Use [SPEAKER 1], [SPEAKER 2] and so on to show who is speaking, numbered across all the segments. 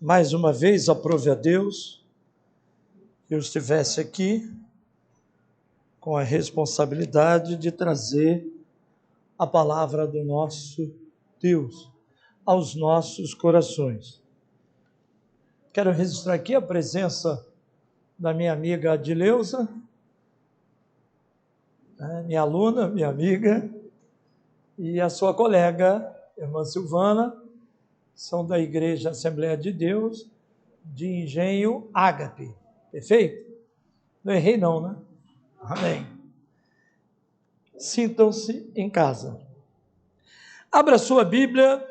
[SPEAKER 1] Mais uma vez, aprove a Deus que eu estivesse aqui com a responsabilidade de trazer a palavra do nosso Deus aos nossos corações. Quero registrar aqui a presença da minha amiga Adileuza, minha aluna, minha amiga, e a sua colega, irmã Silvana, são da Igreja Assembleia de Deus, de Engenho Ágape. Perfeito? Não errei não, né? Amém. Sintam-se em casa. Abra sua Bíblia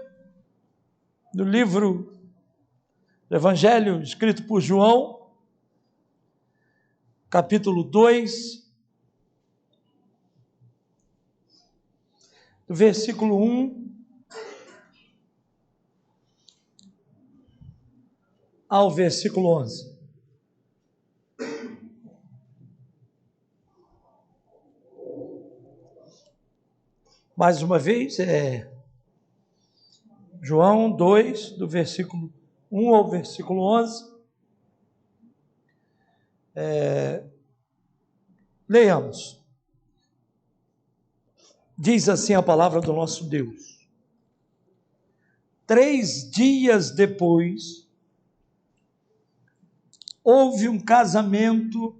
[SPEAKER 1] no livro do Evangelho escrito por João, capítulo 2, do versículo 1 ao versículo 11. Mais uma vez, João 2, do versículo 1 ao versículo 11. Leiamos. Diz assim a palavra do nosso Deus. 3 dias depois, houve um casamento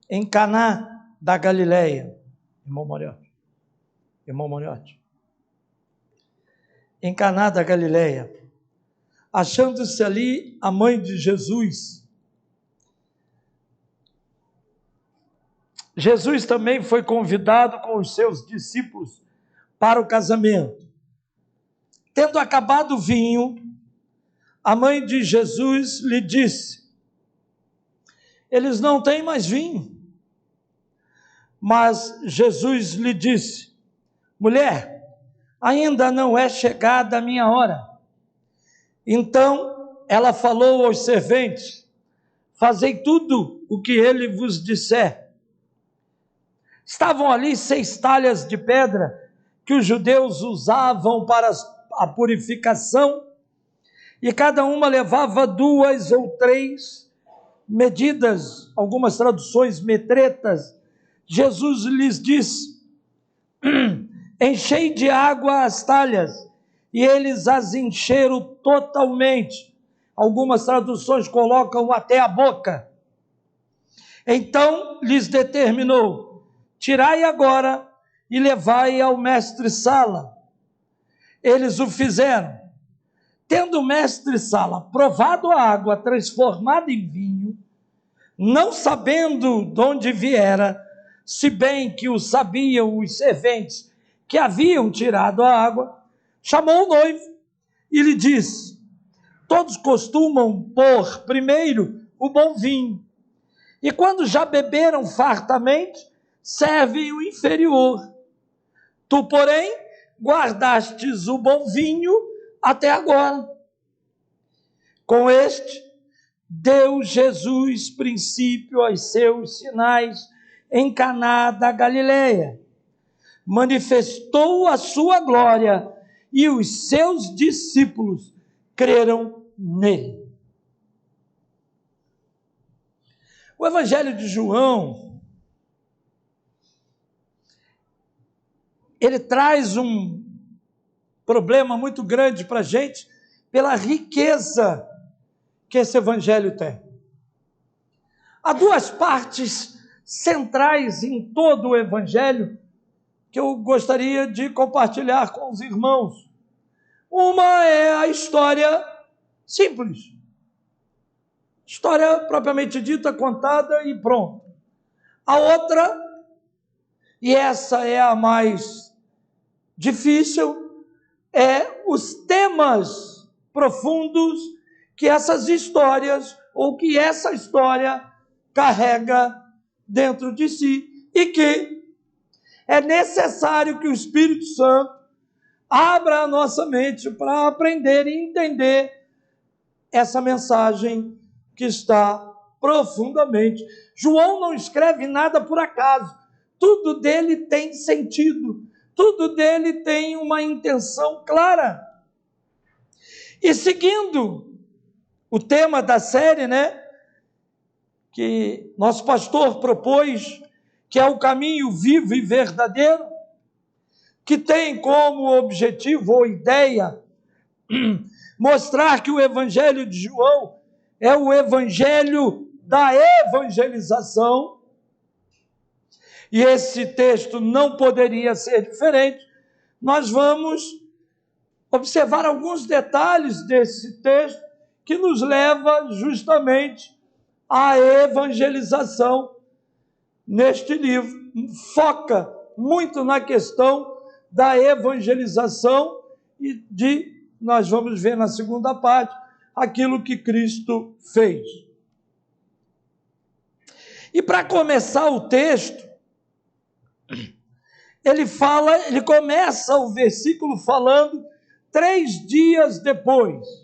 [SPEAKER 1] em Caná da Galileia. Irmão Moriotti. Em Caná da Galileia, achando-se ali a mãe de Jesus. Jesus também foi convidado com os seus discípulos para o casamento. Tendo acabado o vinho, a mãe de Jesus lhe disse: eles não têm mais vinho. Mas Jesus lhe disse: mulher, ainda não é chegada a minha hora. Então ela falou aos serventes: fazei tudo o que ele vos disser. Estavam ali 6 talhas de pedra que os judeus usavam para a purificação, e cada uma levava 2 ou 3 medidas, algumas traduções metretas. Jesus lhes disse: enchei de água as talhas, e eles as encheram totalmente. Algumas traduções colocam até a boca. Então lhes determinou: tirai agora e levai ao mestre-sala. Eles o fizeram. Tendo o mestre-sala provado a água transformada em vinho, não sabendo de onde viera, se bem que o sabiam os serventes que haviam tirado a água, chamou o noivo e lhe disse: todos costumam pôr primeiro o bom vinho, e quando já beberam fartamente, servem o inferior. Tu, porém, guardastes o bom vinho até agora. Com este, deu Jesus princípio aos seus sinais em Caná da Galileia. Manifestou a sua glória e os seus discípulos creram nele. O Evangelho de João, ele traz um problema muito grande para a gente pela riqueza que esse Evangelho tem. Há 2 partes centrais em todo o Evangelho que eu gostaria de compartilhar com os irmãos. Uma é a história simples. História propriamente dita, contada e pronto. A outra, e essa é a mais difícil, é os temas profundos que essas histórias, ou que essa história carrega dentro de si, e que é necessário que o Espírito Santo abra a nossa mente para aprender e entender essa mensagem que está profundamente. João não escreve nada por acaso. Tudo dele tem sentido. Tudo dele tem uma intenção clara. E seguindo o tema da série, né, que nosso pastor propôs, que é o caminho vivo e verdadeiro, que tem como objetivo ou ideia mostrar que o Evangelho de João é o Evangelho da evangelização, e esse texto não poderia ser diferente. Nós vamos observar alguns detalhes desse texto que nos leva justamente à evangelização neste livro. Foca muito na questão da evangelização e nós vamos ver na segunda parte, aquilo que Cristo fez. E para começar o texto, ele começa o versículo falando 3 dias depois.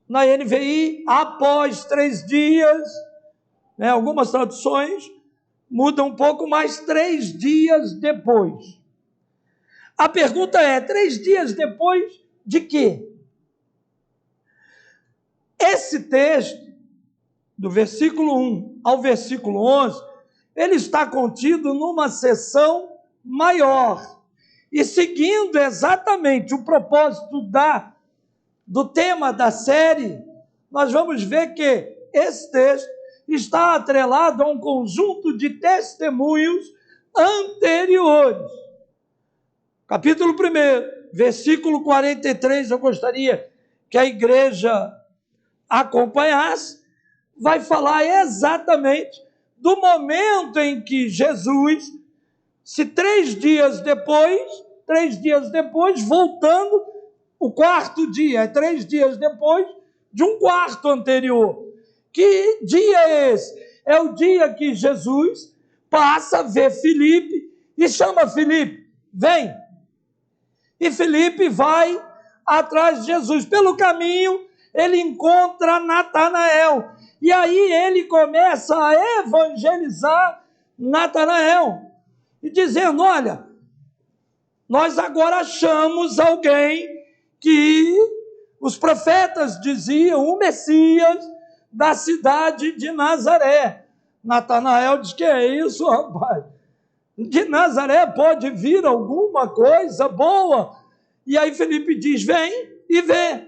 [SPEAKER 1] Na NVI, após 3 dias, né, algumas traduções mudam um pouco, mais 3 dias depois. A pergunta é, 3 dias depois de quê? Esse texto, do versículo 1 ao versículo 11, ele está contido numa seção maior. E seguindo exatamente o propósito do tema da série, nós vamos ver que esse texto está atrelado a um conjunto de testemunhos anteriores. Capítulo 1, versículo 43, eu gostaria que a igreja acompanhasse, vai falar exatamente do momento em que Jesus, se 3 dias depois, voltando, o 4º dia, 3 dias depois de um quarto anterior. Que dia é esse? É o dia que Jesus passa a ver Filipe e chama Filipe, vem. E Filipe vai atrás de Jesus. Pelo caminho, ele encontra Natanael. E aí ele começa a evangelizar Natanael. E dizendo, olha, nós agora achamos alguém que os profetas diziam, o Messias da cidade de Nazaré. Natanael diz, que é isso, rapaz? De Nazaré pode vir alguma coisa boa? E aí Filipe diz, vem e vê.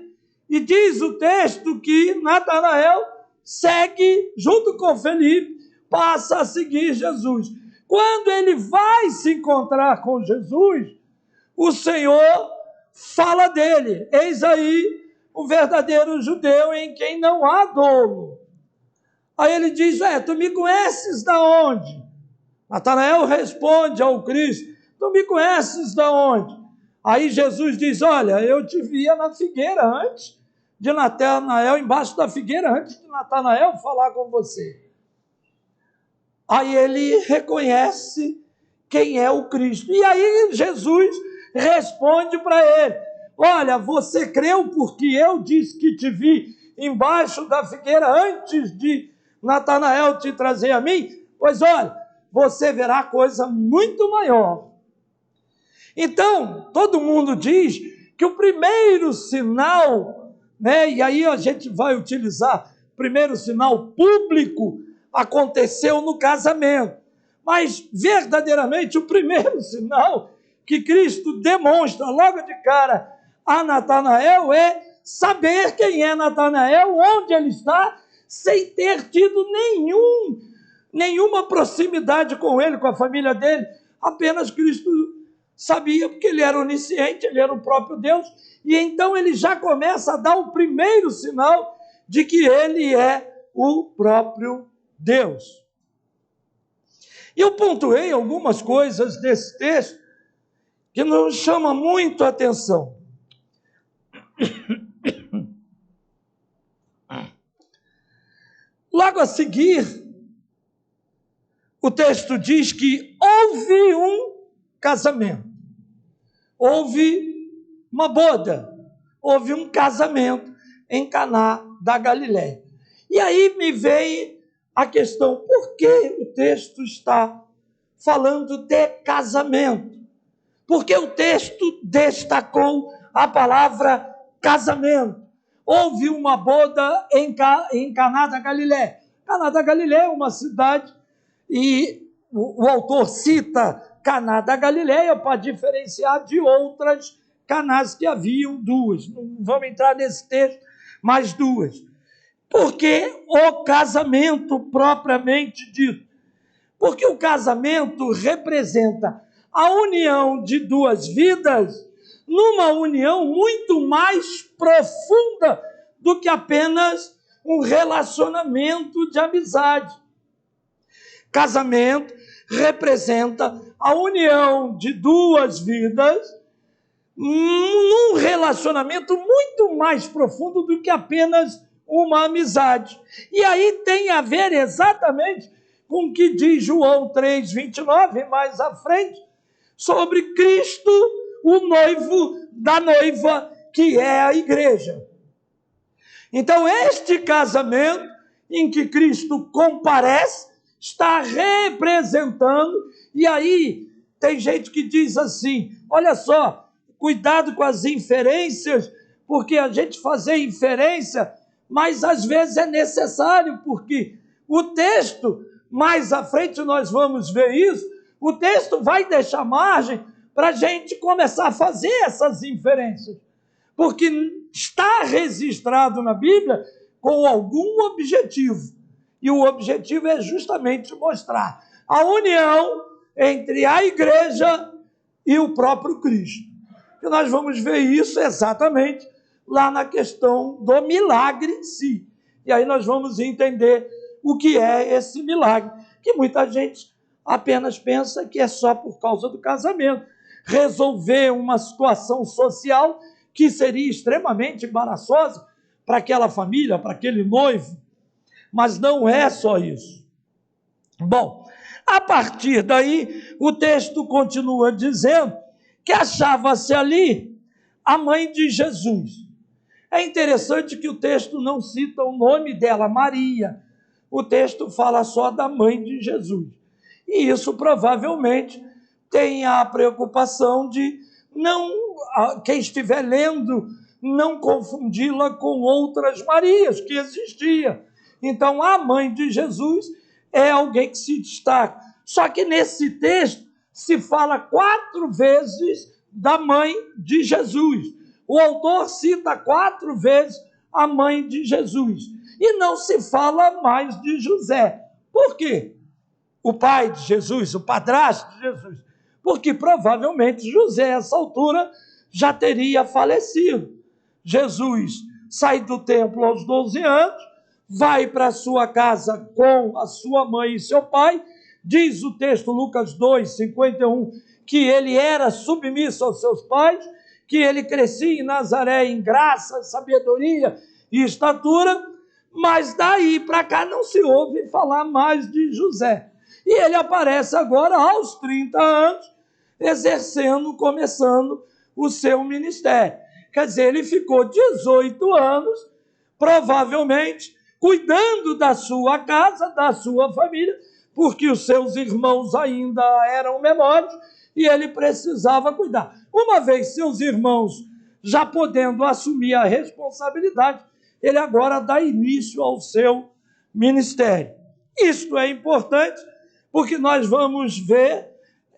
[SPEAKER 1] E diz o texto que Natanael segue junto com Filipe, passa a seguir Jesus. Quando ele vai se encontrar com Jesus, o Senhor fala dele. Eis aí o verdadeiro judeu em quem não há dolo. Aí ele diz, tu me conheces da onde? Natanael responde ao Cristo, tu me conheces da onde? Aí Jesus diz, olha, eu te via na figueira antes de Natanael, embaixo da figueira, antes de Natanael falar com você. Aí ele reconhece quem é o Cristo. E aí Jesus responde para ele, olha, você creu porque eu disse que te vi embaixo da figueira antes de Natanael te trazer a mim? Pois olha, você verá coisa muito maior. Então, todo mundo diz que o primeiro sinal, né, e aí a gente vai utilizar o primeiro sinal público, aconteceu no casamento. Mas, verdadeiramente, o primeiro sinal que Cristo demonstra logo de cara a Natanael é saber quem é Natanael, onde ele está, sem ter tido nenhuma proximidade com ele, com a família dele. Apenas Cristo sabia, porque ele era onisciente, ele era o próprio Deus, e então ele já começa a dar o primeiro sinal de que ele é o próprio Deus. E eu pontuei algumas coisas desse texto que nos chama muito a atenção. Logo a seguir, o texto diz que houve um casamento, houve uma boda, houve um casamento em Caná da Galileia. E aí me veio a questão, por que o texto está falando de casamento? Porque o texto destacou a palavra casamento. houve uma boda em Caná da Galileia. Caná da Galileia é uma cidade, e o autor cita Caná da Galileia para diferenciar de outras Canás que haviam duas. Não vamos entrar nesse texto, mas duas. Porque o casamento propriamente dito. Porque o casamento representa a união de duas vidas numa união muito mais profunda do que apenas um relacionamento de amizade. Casamento representa a união de duas vidas num relacionamento muito mais profundo do que apenas uma amizade. E aí tem a ver exatamente com o que diz João 3,29, mais à frente, sobre Cristo, o noivo da noiva, que é a igreja. Então, este casamento em que Cristo comparece, está representando, e aí tem gente que diz assim, olha só, cuidado com as inferências, porque a gente fazer inferência, mas às vezes é necessário, porque o texto, mais à frente nós vamos ver isso, o texto vai deixar margem para a gente começar a fazer essas inferências, porque está registrado na Bíblia com algum objetivo, e o objetivo é justamente mostrar a união entre a igreja e o próprio Cristo. E nós vamos ver isso exatamente lá na questão do milagre em si. E aí nós vamos entender o que é esse milagre, que muita gente apenas pensa que é só por causa do casamento. Resolver uma situação social que seria extremamente embaraçosa para aquela família, para aquele noivo. Mas não é só isso. Bom, a partir daí, o texto continua dizendo que achava-se ali a mãe de Jesus. É interessante que o texto não cita o nome dela, Maria. O texto fala só da mãe de Jesus. E isso provavelmente tem a preocupação de quem estiver lendo, não confundi-la com outras Marias que existiam. Então, a mãe de Jesus é alguém que se destaca. Só que nesse texto se fala 4 vezes da mãe de Jesus. O autor cita 4 vezes a mãe de Jesus. E não se fala mais de José. Por quê? O pai de Jesus, o padrasto de Jesus. Porque provavelmente José, a essa altura, já teria falecido. Jesus sai do templo aos 12 anos, vai para a sua casa com a sua mãe e seu pai. Diz o texto, Lucas 2:51, que ele era submisso aos seus pais, que ele crescia em Nazaré em graça, sabedoria e estatura, mas daí para cá não se ouve falar mais de José. E ele aparece agora aos 30 anos, começando o seu ministério. Quer dizer, ele ficou 18 anos, provavelmente, cuidando da sua casa, da sua família, porque os seus irmãos ainda eram menores e ele precisava cuidar. Uma vez seus irmãos já podendo assumir a responsabilidade, ele agora dá início ao seu ministério. Isto é importante, porque nós vamos ver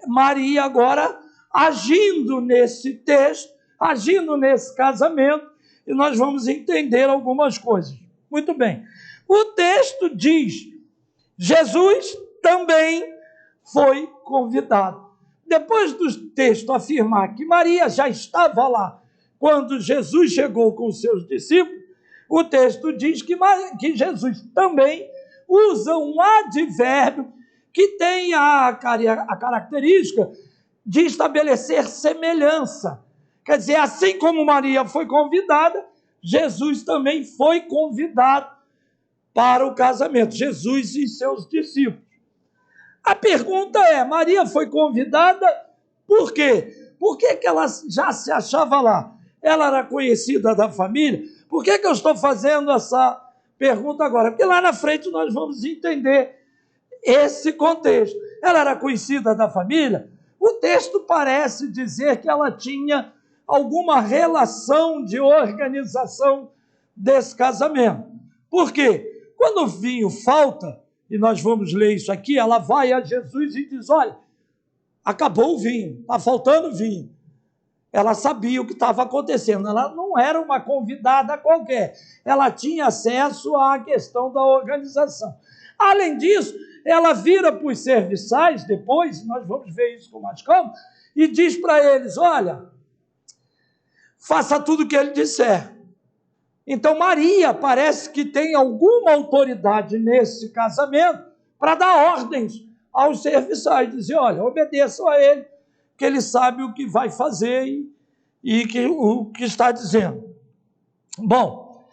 [SPEAKER 1] Maria agora agindo nesse texto, agindo nesse casamento, e nós vamos entender algumas coisas. Muito bem. O texto diz, Jesus também foi convidado. Depois do texto afirmar que Maria já estava lá quando Jesus chegou com os seus discípulos, o texto diz que Jesus também usa um advérbio que tem a característica de estabelecer semelhança. Quer dizer, assim como Maria foi convidada, Jesus também foi convidado para o casamento. Jesus e seus discípulos. A pergunta é, Maria foi convidada por quê? Por que ela já se achava lá? Ela era conhecida da família? Por que eu estou fazendo essa pergunta agora? Porque lá na frente nós vamos entender esse contexto. Ela era conhecida da família? O texto parece dizer que ela tinha alguma relação de organização desse casamento. Por quê? Quando o vinho falta, e nós vamos ler isso aqui, ela vai a Jesus e diz, olha, acabou o vinho, está faltando vinho. Ela sabia o que estava acontecendo, ela não era uma convidada qualquer, ela tinha acesso à questão da organização. Além disso, ela vira para os serviçais, depois, nós vamos ver isso com mais calma, e diz para eles, olha, faça tudo o que ele disser. Então Maria parece que tem alguma autoridade nesse casamento para dar ordens aos serviçais, dizer, olha, obedeçam a ele, que ele sabe o que vai fazer e o que está dizendo. Bom,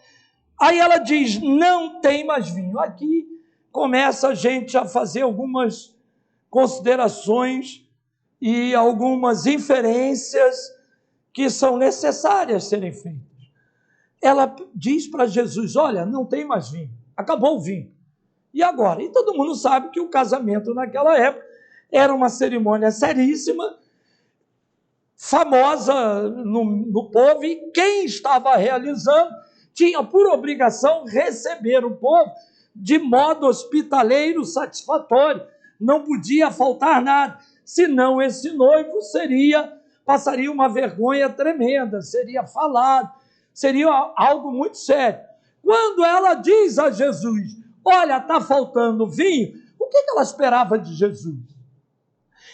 [SPEAKER 1] aí ela diz, não tem mais vinho. Aqui começa a gente a fazer algumas considerações e algumas inferências que são necessárias serem feitas. Ela diz para Jesus, olha, não tem mais vinho, acabou o vinho. E agora? E todo mundo sabe que o casamento naquela época era uma cerimônia seríssima, famosa no povo, e quem estava realizando tinha por obrigação receber o povo de modo hospitaleiro, satisfatório. Não podia faltar nada, senão esse noivo passaria uma vergonha tremenda, seria falado, seria algo muito sério. Quando ela diz a Jesus, olha, está faltando vinho, o que ela esperava de Jesus?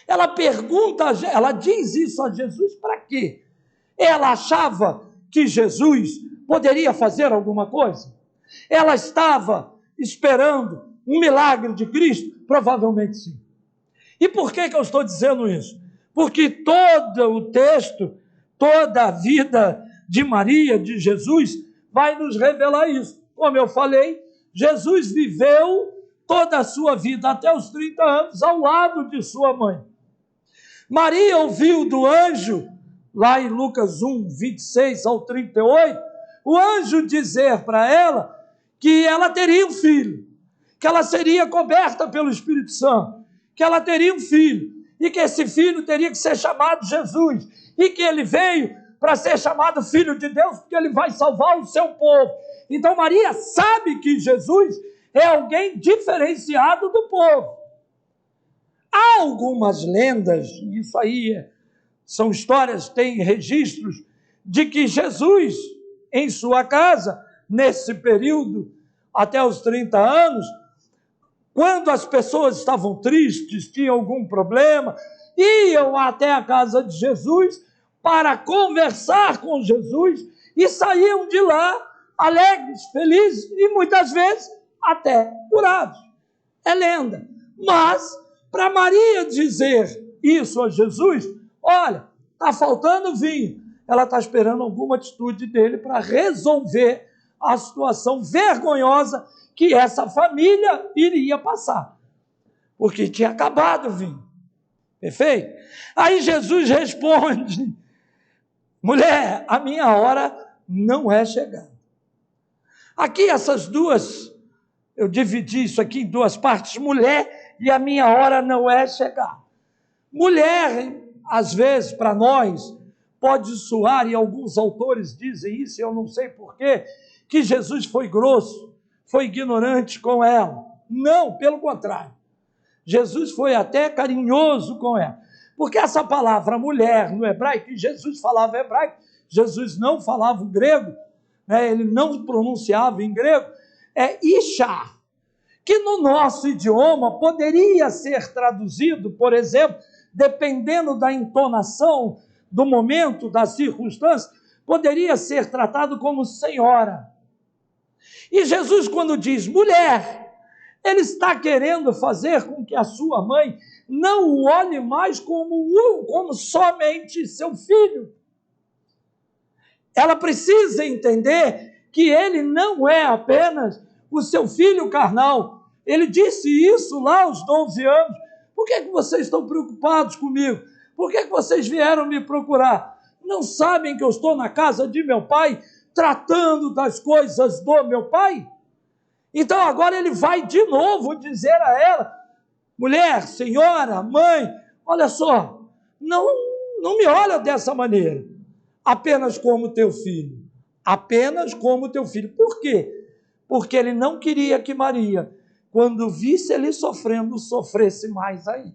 [SPEAKER 1] Ela pergunta, ela diz isso a Jesus para quê? Ela achava que Jesus poderia fazer alguma coisa? Ela estava esperando um milagre de Cristo? Provavelmente sim. E por que eu estou dizendo isso? Porque todo o texto, toda a vida de Maria, de Jesus, vai nos revelar isso. Como eu falei, Jesus viveu toda a sua vida, até os 30 anos, ao lado de sua mãe. Maria ouviu do anjo, lá em Lucas 1, 26 ao 38, o anjo dizer para ela que ela teria um filho, que ela seria coberta pelo Espírito Santo, que ela teria um filho, e que esse filho teria que ser chamado Jesus, e que ele veio para ser chamado Filho de Deus, porque ele vai salvar o seu povo. Então Maria sabe que Jesus é alguém diferenciado do povo. Há algumas lendas, isso aí são histórias, tem registros, de que Jesus, em sua casa, nesse período, até os 30 anos, quando as pessoas estavam tristes, tinham algum problema, iam até a casa de Jesus para conversar com Jesus e saíam de lá alegres, felizes e muitas vezes até curados. É lenda. Mas, para Maria dizer isso a Jesus, olha, está faltando vinho, ela está esperando alguma atitude dele para resolver a situação vergonhosa que essa família iria passar, porque tinha acabado o vinho. Perfeito? Aí Jesus responde, mulher, a minha hora não é chegada. Aqui essas duas, eu dividi isso aqui em duas partes, mulher e a minha hora não é chegar. Mulher, às vezes, para nós, pode soar, e alguns autores dizem isso, eu não sei porquê, que Jesus foi grosso, foi ignorante com ela. Não, pelo contrário. Jesus foi até carinhoso com ela. Porque essa palavra mulher no hebraico, que Jesus falava hebraico, Jesus não falava o grego, né? Ele não pronunciava em grego, é Isha, que no nosso idioma poderia ser traduzido, por exemplo, dependendo da entonação, do momento, da circunstância, poderia ser tratado como senhora. E Jesus, quando diz mulher, ele está querendo fazer com que a sua mãe não o olhe mais como somente seu filho. Ela precisa entender que ele não é apenas o seu filho carnal. Ele disse isso lá aos 12 anos. Por que vocês estão preocupados comigo? Por que vocês vieram me procurar? Não sabem que eu estou na casa de meu pai, tratando das coisas do meu pai? Então agora ele vai de novo dizer a ela, mulher, senhora, mãe, olha só, não me olha dessa maneira, apenas como teu filho. apenas como teu filho. Por quê? Porque ele não queria que Maria, quando visse ele sofrendo, sofresse mais ainda.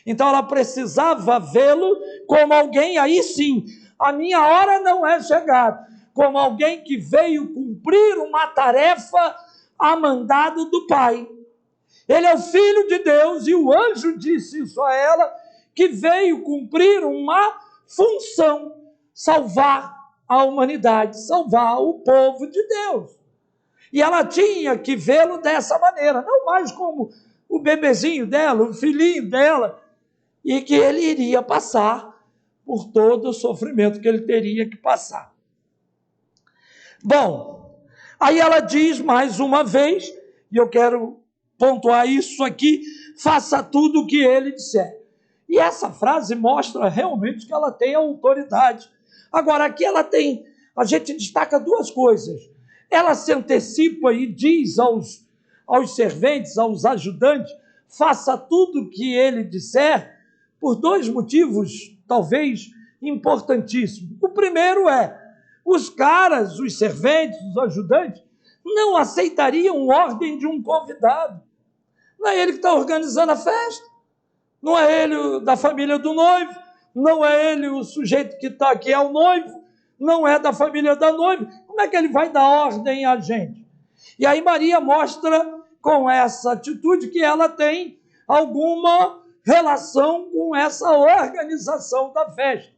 [SPEAKER 1] Então ela precisava vê-lo como alguém, aí sim, a minha hora não é chegada, como alguém que veio cumprir uma tarefa a mandado do Pai. Ele é o Filho de Deus e o anjo disse isso a ela, que veio cumprir uma função, salvar a humanidade, salvar o povo de Deus. E ela tinha que vê-lo dessa maneira, não mais como o bebezinho dela, o filhinho dela, e que ele iria passar por todo o sofrimento que ele teria que passar. Bom, aí ela diz mais uma vez, e eu quero pontuar isso aqui, faça tudo o que ele disser. E essa frase mostra realmente que ela tem autoridade. Agora, aqui a gente destaca duas coisas. Ela se antecipa e diz aos serventes, aos ajudantes, faça tudo o que ele disser, por dois motivos, talvez, importantíssimos. O primeiro é, os caras, os serventes, os ajudantes, não aceitariam ordem de um convidado. Não é ele que está organizando a festa, não é ele da família do noivo, não é ele o sujeito que está aqui, é o noivo, não é da família da noiva. Como é que ele vai dar ordem a gente? E aí Maria mostra com essa atitude que ela tem alguma relação com essa organização da festa.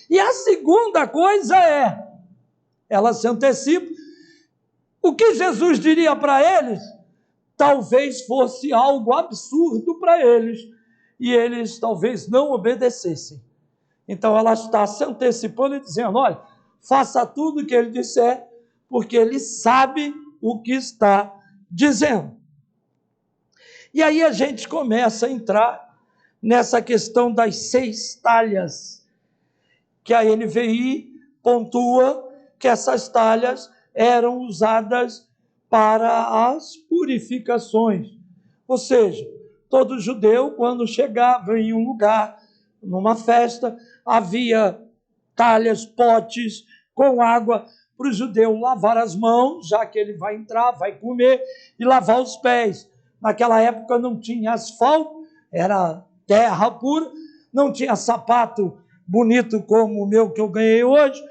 [SPEAKER 1] E a segunda coisa é, ela se antecipa, o que Jesus diria para eles, talvez fosse algo absurdo para eles, e eles talvez não obedecessem. Então ela está se antecipando e dizendo, olha, faça tudo o que ele disser, porque ele sabe o que está dizendo. E aí a gente começa a entrar nessa questão das 6 talhas, que a NVI pontua que essas talhas eram usadas para as purificações. Ou seja, todo judeu, quando chegava em um lugar, numa festa, havia talhas, potes com água para o judeu lavar as mãos, já que ele vai entrar, vai comer, e lavar os pés. Naquela época não tinha asfalto, era terra pura, não tinha sapato bonito como o meu que eu ganhei hoje,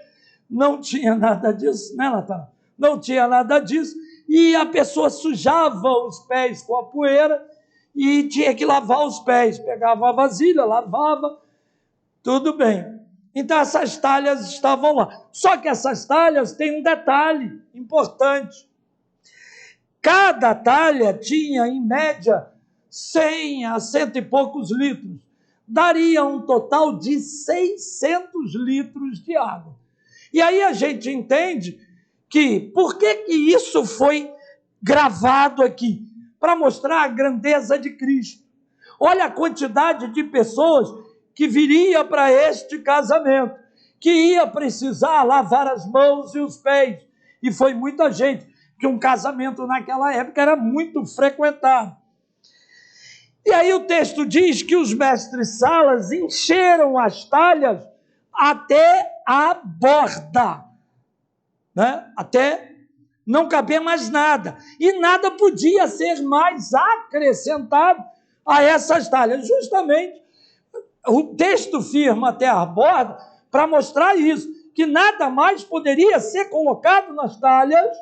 [SPEAKER 1] não tinha nada disso, né, Natália? Não tinha nada disso, e a pessoa sujava os pés com a poeira e tinha que lavar os pés, pegava a vasilha, lavava, tudo bem. Então essas talhas estavam lá. Só que essas talhas têm um detalhe importante. Cada talha tinha, em média, 100 a 100 e poucos litros. Daria um total de 600 litros de água. E aí a gente entende que, por que isso foi gravado aqui? Para mostrar a grandeza de Cristo. Olha a quantidade de pessoas que viria para este casamento, que ia precisar lavar as mãos e os pés. E foi muita gente, porque um casamento naquela época era muito frequentado. E aí o texto diz que os mestres-salas encheram as talhas até a borda, né? Até não caber mais nada. E nada podia ser mais acrescentado a essas talhas. Justamente, o texto firma até a borda para mostrar isso, que nada mais poderia ser colocado nas talhas,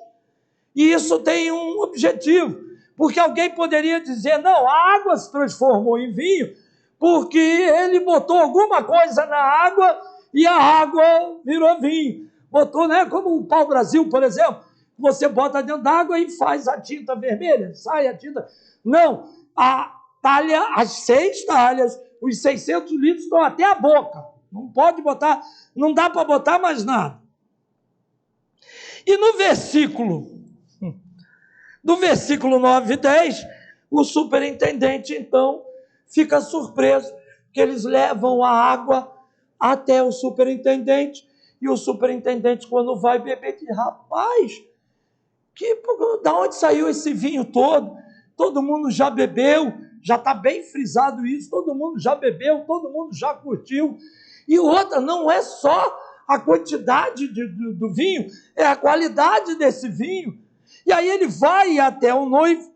[SPEAKER 1] e isso tem um objetivo, porque alguém poderia dizer, não, a água se transformou em vinho, porque ele botou alguma coisa na água e a água virou vinho. Botou, né, como o pau-brasil, por exemplo, você bota dentro d'água e faz a tinta vermelha, sai a tinta. Não, a talha, as 6 talhas, os 600 litros estão até a boca. Não pode botar, não dá para botar mais nada. E no versículo 9 e 10, o superintendente, então, fica surpreso, que eles levam a água até o superintendente, e o superintendente, quando vai beber, diz, rapaz, da onde saiu esse vinho todo? Todo mundo já bebeu, já está bem frisado isso, todo mundo já bebeu, todo mundo já curtiu. E outra, não é só a quantidade do vinho, é a qualidade desse vinho. E aí ele vai até o noivo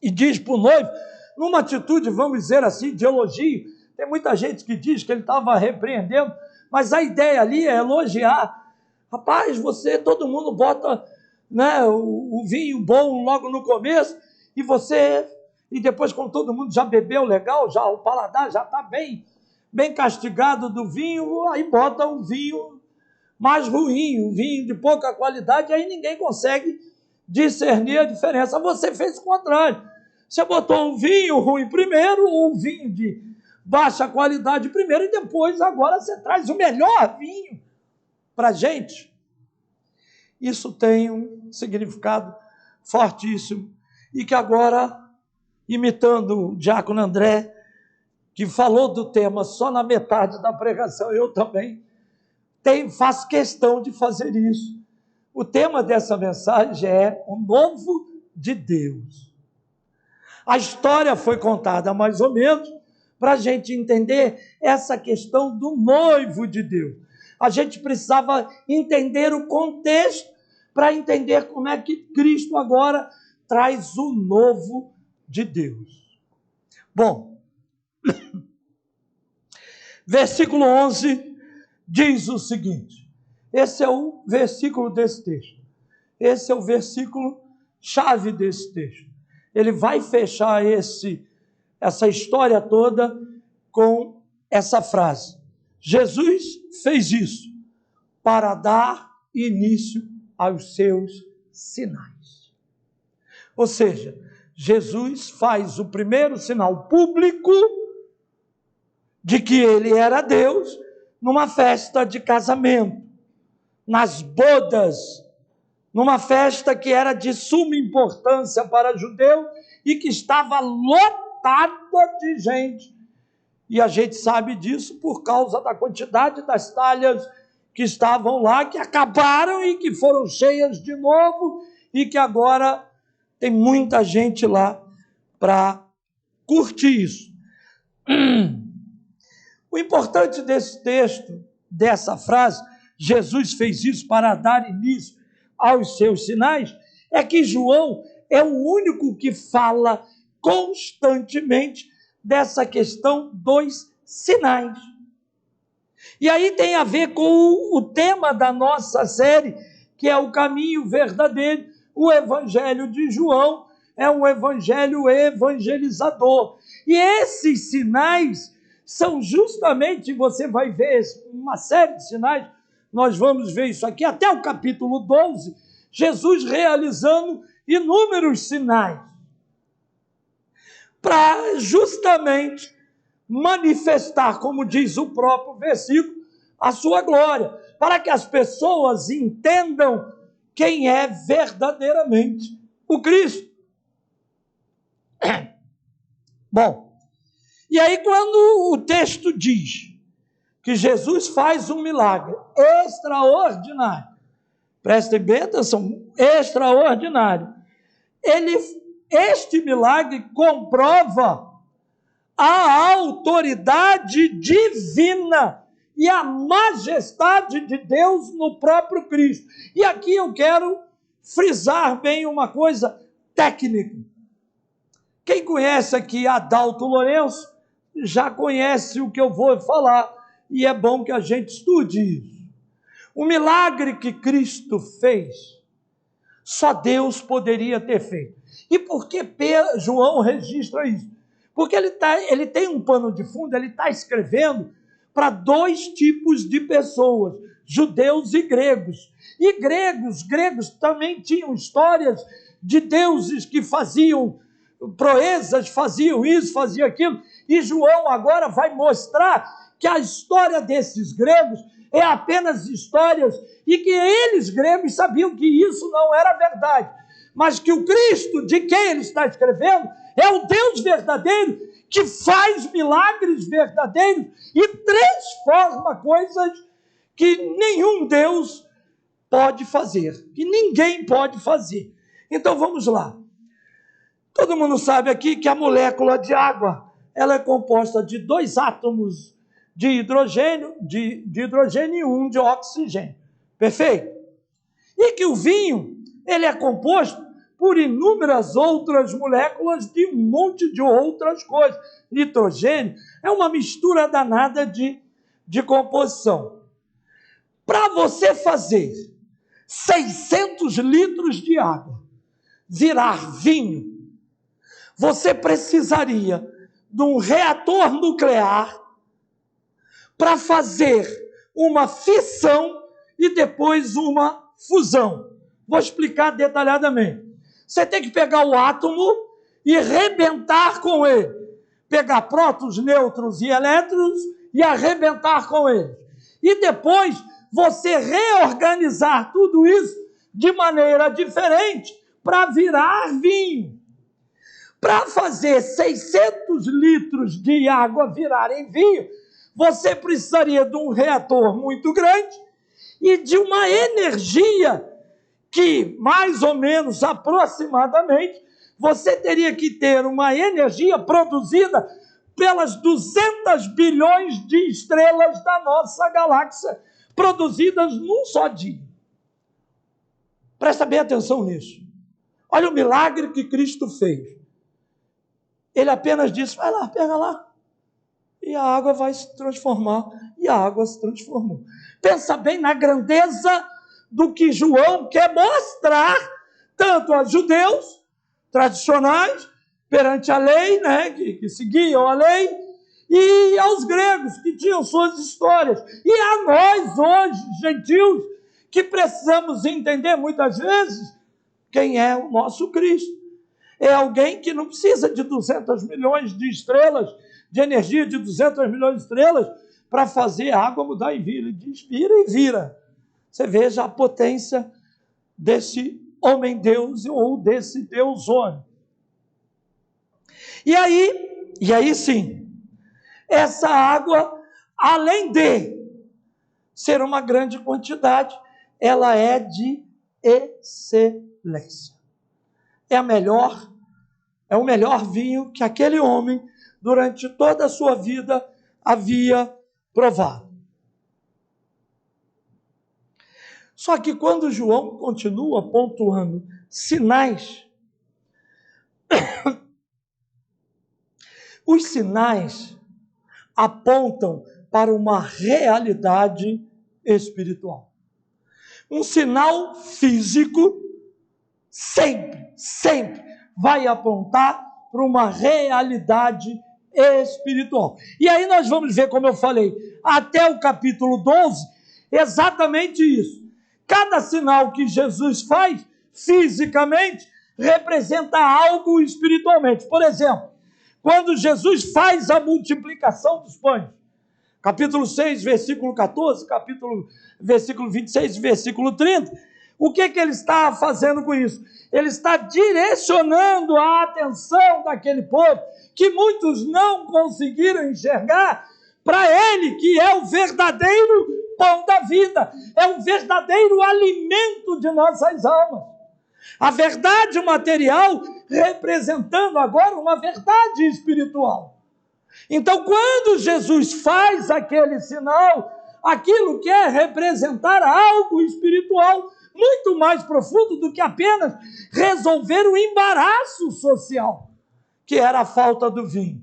[SPEAKER 1] e diz para o noivo, numa atitude, vamos dizer assim, de elogio. Tem muita gente que diz que ele estava repreendendo, mas a ideia ali é elogiar. Rapaz, todo mundo bota, né, o vinho bom logo no começo, e depois, quando todo mundo já bebeu legal, já o paladar já está bem castigado do vinho, aí bota um vinho mais ruim, um vinho de pouca qualidade, aí ninguém consegue discernir a diferença. Você fez o contrário. Você botou um vinho ruim primeiro, ou um vinho de baixa qualidade primeiro, e depois agora você traz o melhor vinho para a gente. Isso tem um significado fortíssimo, e que agora, imitando o diácono André, que falou do tema só na metade da pregação, eu também faço questão de fazer isso. O tema dessa mensagem é o novo de Deus. A história foi contada mais ou menos para a gente entender essa questão do noivo de Deus. A gente precisava entender o contexto para entender como é que Cristo agora traz o novo de Deus. Bom, versículo 11 diz o seguinte, esse é o versículo desse texto, esse é o versículo chave desse texto. Ele vai fechar essa história toda com essa frase. Jesus fez isso para dar início aos seus sinais. Ou seja, Jesus faz o primeiro sinal público de que ele era Deus numa festa de casamento, nas bodas, numa festa que era de suma importância para judeu e que estava lotada de gente. E a gente sabe disso por causa da quantidade das talhas que estavam lá, que acabaram e que foram cheias de novo, e que agora tem muita gente lá para curtir isso. O importante desse texto, dessa frase, Jesus fez isso para dar início aos seus sinais, é que João é o único que fala constantemente dessa questão dos sinais. E aí tem a ver com o tema da nossa série, que é o caminho verdadeiro. O evangelho de João é um evangelho evangelizador. E esses sinais são justamente, você vai ver uma série de sinais, nós vamos ver isso aqui, até o capítulo 12, Jesus realizando inúmeros sinais, para justamente manifestar, como diz o próprio versículo, a sua glória, para que as pessoas entendam quem é verdadeiramente o Cristo. Bom, e aí quando o texto diz que Jesus faz um milagre extraordinário, prestem bem atenção, extraordinário, este milagre comprova a autoridade divina e a majestade de Deus no próprio Cristo. E aqui eu quero frisar bem uma coisa técnica. Quem conhece aqui Adalto Lourenço já conhece o que eu vou falar, e é bom que a gente estude isso. O milagre que Cristo fez, só Deus poderia ter feito. E por que João registra isso? Porque ele tem um pano de fundo, ele está escrevendo para dois tipos de pessoas, judeus e gregos. E gregos também tinham histórias de deuses que faziam proezas, faziam isso, faziam aquilo. E João agora vai mostrar que a história desses gregos é apenas histórias e que eles, gregos, sabiam que isso não era verdade. Mas que o Cristo de quem ele está escrevendo é o Deus verdadeiro que faz milagres verdadeiros e transforma coisas que nenhum Deus pode fazer, que ninguém pode fazer. Então vamos lá. Todo mundo sabe aqui que a molécula de água, ela é composta de dois átomos de hidrogênio, e 1 de oxigênio. Perfeito? E que o vinho, ele é composto por inúmeras outras moléculas de um monte de outras coisas. Nitrogênio é uma mistura danada de composição. Para você fazer 600 litros de água virar vinho, você precisaria de um reator nuclear para fazer uma fissão e depois uma fusão. Vou explicar detalhadamente. Você tem que pegar o átomo e rebentar com ele. Pegar prótons, nêutrons e elétrons e arrebentar com ele. E depois você reorganizar tudo isso de maneira diferente para virar vinho. Para fazer 600 litros de água virarem vinho, você precisaria de um reator muito grande e de uma energia que, mais ou menos, aproximadamente, você teria que ter uma energia produzida pelas 200 bilhões de estrelas da nossa galáxia, produzidas num só dia. Presta bem atenção nisso. Olha o milagre que Cristo fez. Ele apenas disse, vai lá, pega lá. E a água vai se transformar. E a água se transformou. Pensa bem na grandeza do que João quer mostrar, tanto aos judeus tradicionais, perante a lei, né, que seguiam a lei, e aos gregos, que tinham suas histórias. E a nós, hoje, gentios, que precisamos entender muitas vezes quem é o nosso Cristo. É alguém que não precisa de 200 milhões de estrelas, de energia de 200 milhões de estrelas, para fazer a água mudar em vira. Ele diz, vira e vira. Você veja a potência desse homem-deus ou desse Deus-homem. E aí sim, essa água, além de ser uma grande quantidade, ela é de excelência. É o melhor vinho que aquele homem, durante toda a sua vida, havia provado. Só que quando João continua pontuando sinais, os sinais apontam para uma realidade espiritual. Um sinal físico sempre vai apontar para uma realidade espiritual. E aí nós vamos ver, como eu falei, até o capítulo 12, exatamente isso. Cada sinal que Jesus faz fisicamente representa algo espiritualmente. Por exemplo, quando Jesus faz a multiplicação dos pães, capítulo 6, versículo 14, versículo 26, versículo 30, o que ele está fazendo com isso? Ele está direcionando a atenção daquele povo, que muitos não conseguiram enxergar, para ele, que é o verdadeiro pão da vida, é o verdadeiro alimento de nossas almas. A verdade material representando agora uma verdade espiritual. Então, quando Jesus faz aquele sinal, aquilo quer representar algo espiritual muito mais profundo do que apenas resolver o embaraço social, que era a falta do vinho.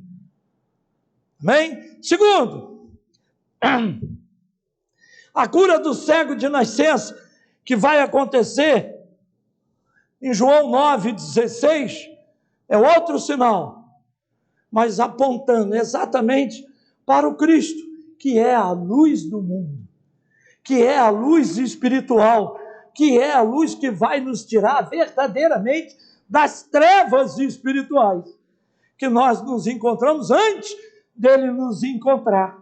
[SPEAKER 1] Amém? Segundo, a cura do cego de nascença, que vai acontecer em João 9,16, é outro sinal, mas apontando exatamente para o Cristo, que é a luz do mundo, que é a luz espiritual, que é a luz que vai nos tirar verdadeiramente das trevas espirituais, que nós nos encontramos antes dele nos encontrar.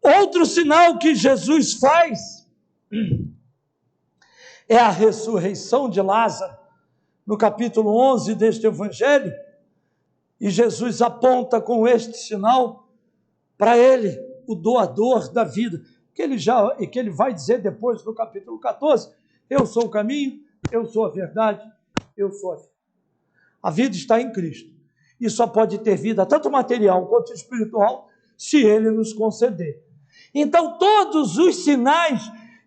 [SPEAKER 1] Outro sinal que Jesus faz é a ressurreição de Lázaro, no capítulo 11 deste evangelho, e Jesus aponta com este sinal para ele, o doador da vida, que ele vai dizer depois no capítulo 14, eu sou o caminho, eu sou a verdade, eu sou a vida. A vida está em Cristo, e só pode ter vida, tanto material quanto espiritual, se Ele nos conceder. Então, todos os sinais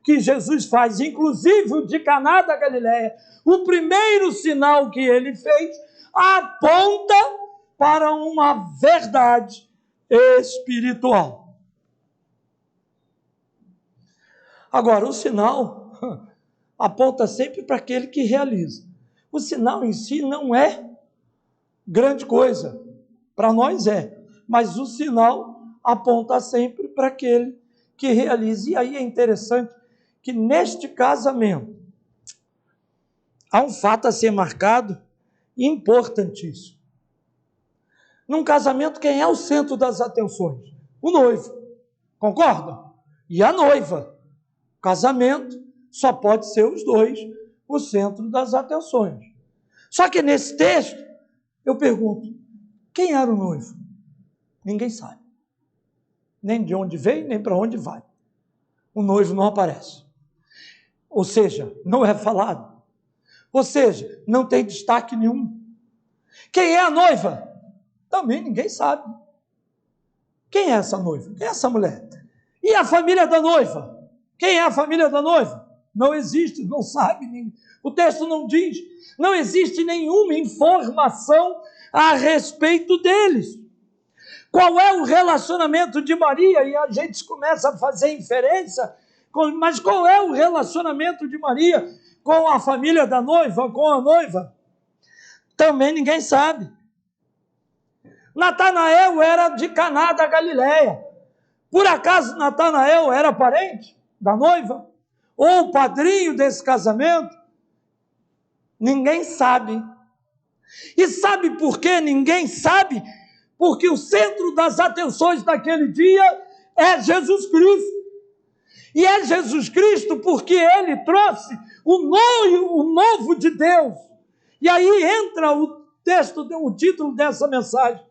[SPEAKER 1] que Jesus faz, inclusive o de Caná da Galileia, o primeiro sinal que Ele fez, aponta para uma verdade espiritual. Agora, o sinal aponta sempre para aquele que realiza. O sinal em si não é grande coisa, para nós é, mas o sinal aponta sempre para aquele que realiza. E aí é interessante que neste casamento há um fato a ser marcado importantíssimo. Num casamento, quem é o centro das atenções? O noivo, concorda? E a noiva. O casamento só pode ser os dois o centro das atenções. Só que nesse texto, eu pergunto, quem era o noivo? Ninguém sabe. Nem de onde veio, nem para onde vai. O noivo não aparece. Ou seja, não é falado. Ou seja, não tem destaque nenhum. Quem é a noiva? Também ninguém sabe. Quem é essa noiva? Quem é essa mulher? E a família da noiva? Quem é a família da noiva? Não existe, não sabe. O texto não diz. Não existe nenhuma informação a respeito deles. Qual é o relacionamento de Maria? E a gente começa a fazer inferência, mas qual é o relacionamento de Maria com a família da noiva, com a noiva? Também ninguém sabe. Natanael era de Caná da Galileia. Por acaso Natanael era parente da noiva? Ou padrinho desse casamento? Ninguém sabe. E sabe por que ninguém sabe? Porque o centro das atenções daquele dia é Jesus Cristo. E é Jesus Cristo porque Ele trouxe o novo de Deus. E aí entra o título dessa mensagem.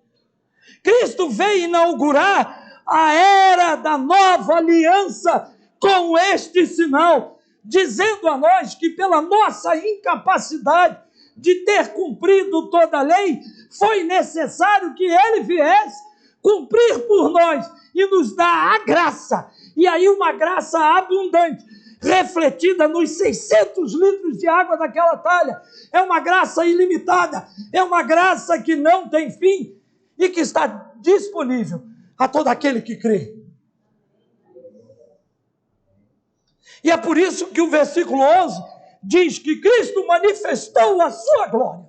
[SPEAKER 1] Cristo veio inaugurar a era da nova aliança com este sinal, dizendo a nós que pela nossa incapacidade de ter cumprido toda a lei, foi necessário que Ele viesse cumprir por nós e nos dar a graça. E aí uma graça abundante, refletida nos 600 litros de água daquela talha. É uma graça ilimitada, é uma graça que não tem fim e que está disponível a todo aquele que crê. E é por isso que o versículo 11 diz que Cristo manifestou a sua glória.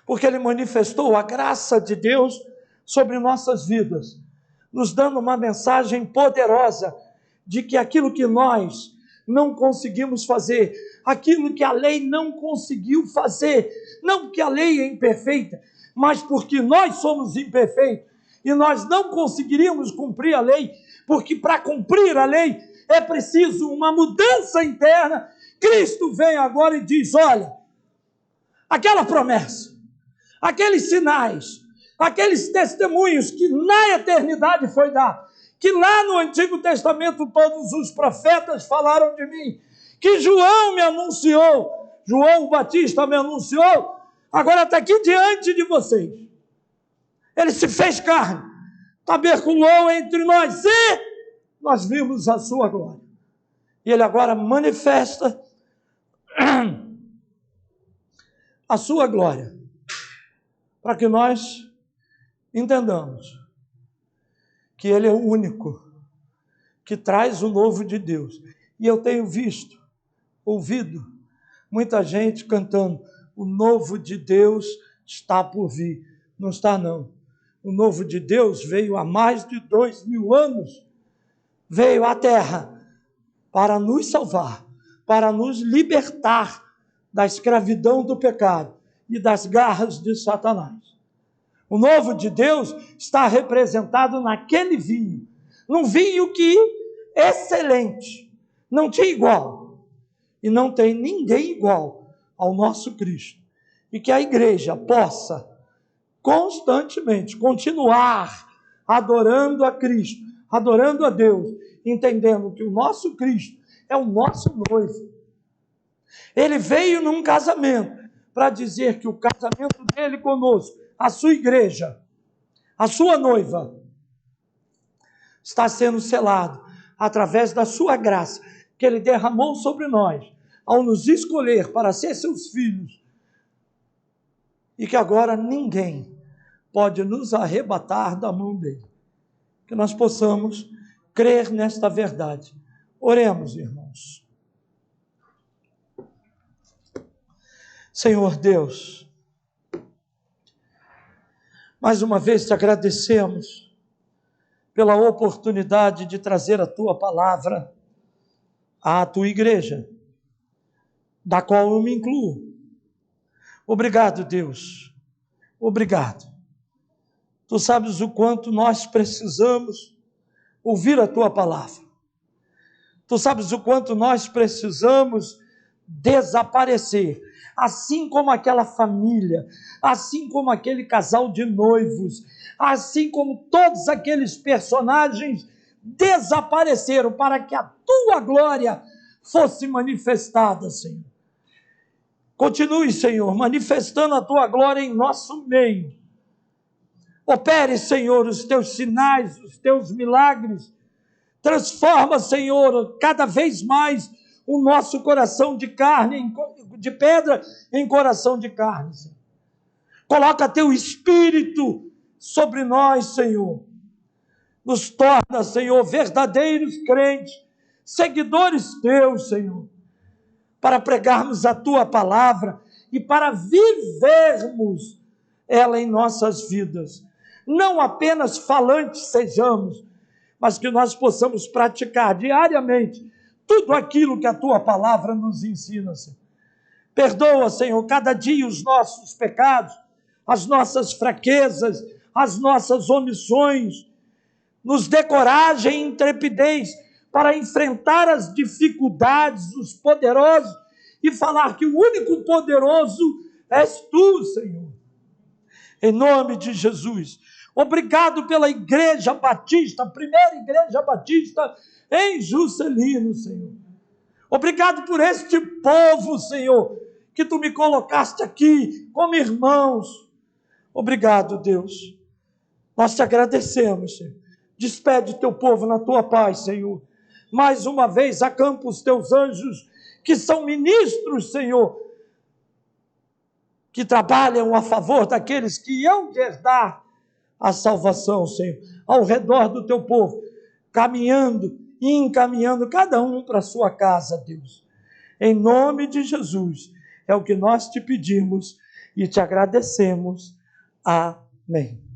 [SPEAKER 1] Porque Ele manifestou a graça de Deus sobre nossas vidas, nos dando uma mensagem poderosa de que aquilo que nós não conseguimos fazer, aquilo que a lei não conseguiu fazer, não porque a lei é imperfeita, mas porque nós somos imperfeitos e nós não conseguiríamos cumprir a lei, porque para cumprir a lei é preciso uma mudança interna. Cristo vem agora e diz, olha, aquela promessa, aqueles sinais, aqueles testemunhos que na eternidade foi dado, que lá no Antigo Testamento todos os profetas falaram de mim, que João me anunciou, João o Batista me anunciou, agora está aqui diante de vocês. Ele se fez carne, taberculou entre nós e nós vimos a sua glória. E Ele agora manifesta a sua glória, para que nós entendamos que Ele é o único que traz o novo de Deus. E eu tenho visto, ouvido, muita gente cantando, o novo de Deus está por vir. Não está, não. O novo de Deus veio há mais de 2000 anos, veio à terra para nos salvar, para nos libertar da escravidão do pecado e das garras de Satanás. O novo de Deus está representado naquele vinho, num vinho que excelente, não tinha igual, e não tem ninguém igual ao nosso Cristo. E que a igreja possa constantemente continuar adorando a Cristo, adorando a Deus, entendendo que o nosso Cristo é o nosso noivo. Ele veio num casamento para dizer que o casamento dele conosco, a sua igreja, a sua noiva, está sendo selado através da sua graça, que Ele derramou sobre nós, ao nos escolher para ser seus filhos, e que agora ninguém pode nos arrebatar da mão dele. Que nós possamos crer nesta verdade. Oremos, irmãos. Senhor Deus, mais uma vez te agradecemos pela oportunidade de trazer a tua palavra à tua igreja, da qual eu me incluo. Obrigado, Deus. Obrigado. Tu sabes o quanto nós precisamos ouvir a tua palavra. Tu sabes o quanto nós precisamos desaparecer, assim como aquela família, assim como aquele casal de noivos, assim como todos aqueles personagens desapareceram para que a tua glória fosse manifestada, Senhor. Continue, Senhor, manifestando a tua glória em nosso meio. Opere, Senhor, os teus sinais, os teus milagres. Transforma, Senhor, cada vez mais o nosso coração de carne, de pedra, em coração de carne, Senhor. Coloca teu Espírito sobre nós, Senhor. Nos torna, Senhor, verdadeiros crentes, seguidores teus, Senhor, para pregarmos a tua palavra e para vivermos ela em nossas vidas. Não apenas falantes sejamos, mas que nós possamos praticar diariamente tudo aquilo que a tua palavra nos ensina, Senhor. Perdoa, Senhor, cada dia os nossos pecados, as nossas fraquezas, as nossas omissões. Nos dê coragem e intrepidez para enfrentar as dificuldades dos poderosos e falar que o único poderoso és tu, Senhor. Em nome de Jesus. Obrigado pela Igreja Batista, a primeira Igreja Batista em Juscelino, Senhor. Obrigado por este povo, Senhor, que tu me colocaste aqui como irmãos. Obrigado, Deus. Nós te agradecemos, Senhor. Despede teu povo na tua paz, Senhor. Mais uma vez, acampa os teus anjos, que são ministros, Senhor, que trabalham a favor daqueles que hão de herdar a salvação, Senhor, ao redor do teu povo, caminhando e encaminhando cada um para a sua casa, Deus. Em nome de Jesus, é o que nós te pedimos e te agradecemos. Amém.